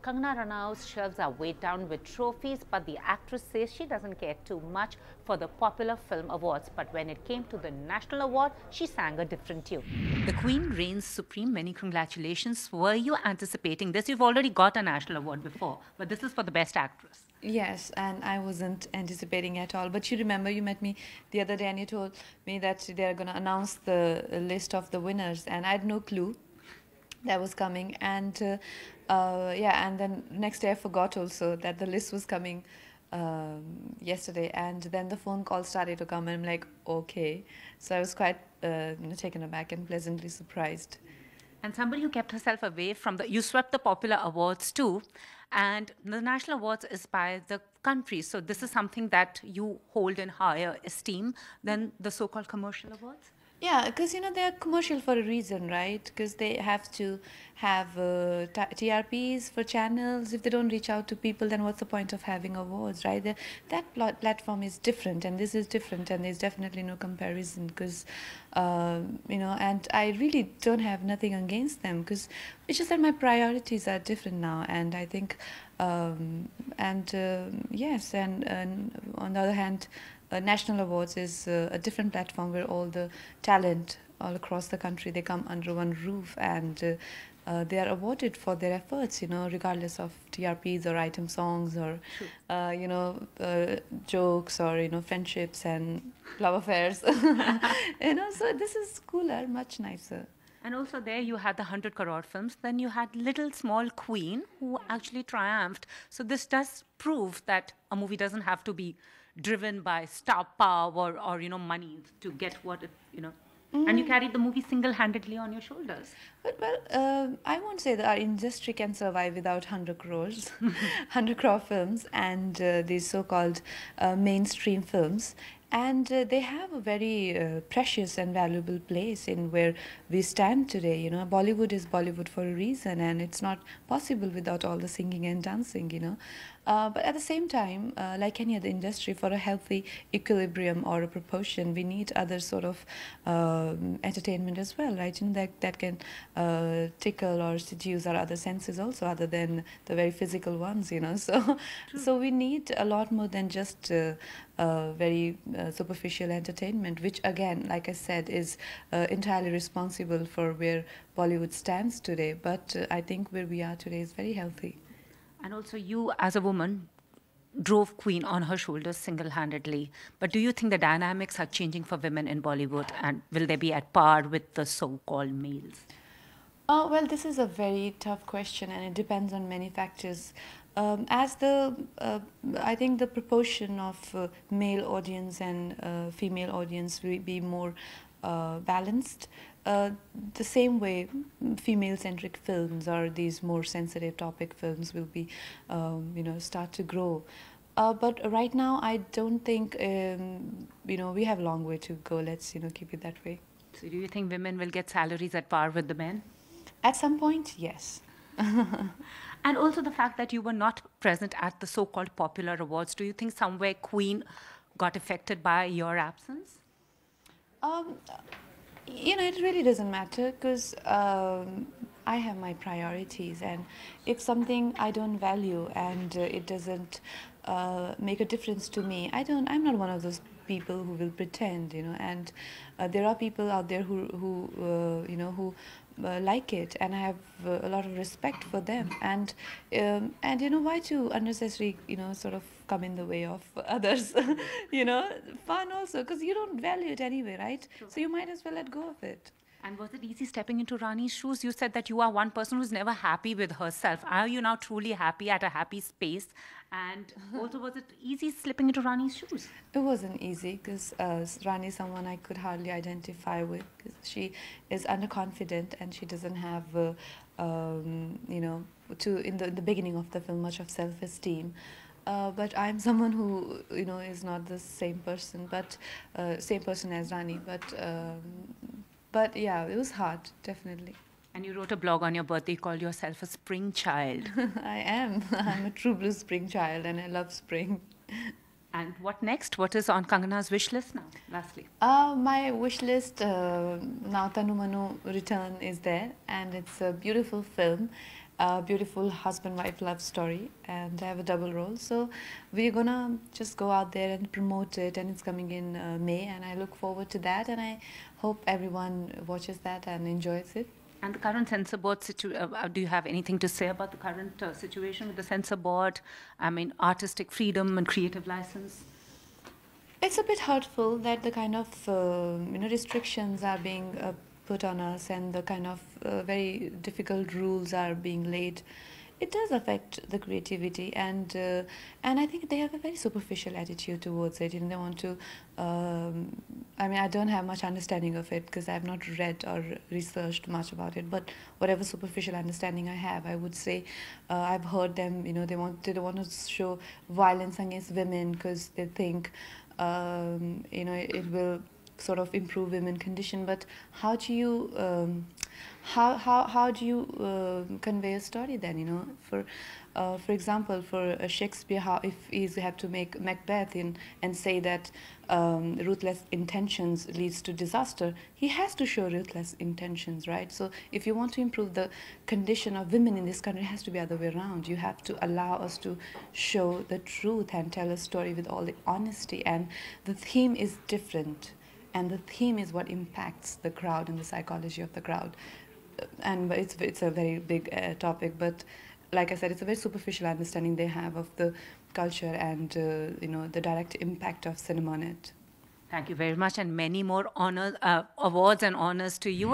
Kangana Ranaut's shelves are weighed down with trophies, but the actress says she doesn't care too much for the popular film awards. But when it came to the national award, she sang a different tune. The Queen reigns supreme. Many congratulations. Were you anticipating this? You've already got a national award before, but this is for the best actress. Yes, and I wasn't anticipating at all. But you remember, you met me the other day and you told me that they're going to announce the list of the winners, and I had no clue that was coming. And yeah, and then next day I forgot also that the list was coming yesterday. And then the phone call started to come, and I'm like, okay. So I was quite taken aback and pleasantly surprised. And somebody who kept herself away from you swept the popular awards too. And the national awards is by the country. So this is something that you hold in higher esteem than the so-called commercial awards? Yeah, because, you know, they're commercial for a reason, right? Because they have to have TRPs for channels. If they don't reach out to people, then what's the point of having awards, right? That platform is different, and this is different, and there's definitely no comparison because, you know, and I really don't have nothing against them because it's just that my priorities are different now, and I think, yes, and on the other hand, National Awards is a different platform where all the talent all across the country, they come under one roof, and they are awarded for their efforts, you know, regardless of TRPs or item songs or, you know, jokes or, you know, friendships and love affairs. You know, so this is cooler, much nicer. And also there you had the 100 crore films. Then you had Little Small Queen, who actually triumphed. So this does prove that a movie doesn't have to be driven by star power or you know, money to get what it, you know. And you carried the movie single-handedly on your shoulders. But, well, I won't say that our industry can survive without 100 crores, 100 crore films and these so-called mainstream films. And they have a very precious and valuable place in where we stand today. You know, Bollywood is Bollywood for a reason, and it's not possible without all the singing and dancing, you know. But at the same time, like any other industry, for a healthy equilibrium or a proportion, we need other sort of entertainment as well, right? You know, that can tickle or seduce our other senses also, other than the very physical ones, you know. So, so we need a lot more than just very superficial entertainment, which again, like I said, is entirely responsible for where Bollywood stands today. But I think where we are today is very healthy. And also you, as a woman, drove Queen on her shoulders single-handedly. But do you think the dynamics are changing for women in Bollywood, and will they be at par with the so-called males? Well, this is a very tough question, and it depends on many factors. I think the proportion of male audience and female audience will be more balanced. The same way female-centric films or these more sensitive topic films will be, you know, start to grow. But right now, I don't think, you know, we have a long way to go. Let's, you know, keep it that way. So do you think women will get salaries at par with the men? At some point, yes. And also the fact that you were not present at the so-called popular awards, do you think somewhere Queen got affected by your absence? You know, it really doesn't matter because I have my priorities, and if something I don't value and it doesn't make a difference to me, I'm not one of those people who will pretend, you know, and there are people out there who you know, who like it, and I have a lot of respect for them, and you know, why to unnecessarily, you know, sort of come in the way of others. You know, fun also, because you don't value it anyway, right? True. So you might as well let go of it. And was it easy stepping into Rani's shoes? You said that you are one person who's never happy with herself. Are you now truly happy at a happy space? And also, was it easy slipping into Rani's shoes? It wasn't easy because Rani is someone I could hardly identify with, because she is underconfident and she doesn't have, you know, in the beginning of the film, much of self-esteem. But I'm someone who, you know, is not the same person, but same person as Rani. But yeah, it was hard, definitely. And you wrote a blog on your birthday called yourself a spring child. I am. I'm a true blue spring child, and I love spring. And what next? What is on Kangana's wish list now, lastly? My wish list, now Tanu Manu Return is there, and it's a beautiful film. a beautiful husband-wife love story, and I have a double role. So we're gonna just go out there and promote it, and it's coming in May, and I look forward to that, and I hope everyone watches that and enjoys it. And the current censor board do you have anything to say about the current situation with the censor board? I mean, artistic freedom and creative license. It's a bit hurtful that the kind of restrictions are being put on us, and the kind of very difficult rules are being laid. It does affect the creativity, and I think they have a very superficial attitude towards it. You know, they want to. I mean, I don't have much understanding of it because I have not read or researched much about it. But whatever superficial understanding I have, I would say I've heard them. You know, they don't want to show violence against women because they think it will sort of improve women condition. But how do you how do you convey a story then? You know, for example, for Shakespeare, how if he's have to make Macbeth and say that ruthless intentions leads to disaster, he has to show ruthless intentions, right? So if you want to improve the condition of women in this country, it has to be other way around. You have to allow us to show the truth and tell a story with all the honesty, and the theme is different, and the theme is what impacts the crowd and the psychology of the crowd. And it's a very big topic, but like I said, it's a very superficial understanding they have of the culture and the direct impact of cinema on it. Thank you very much, and many more honors, awards and honors to you.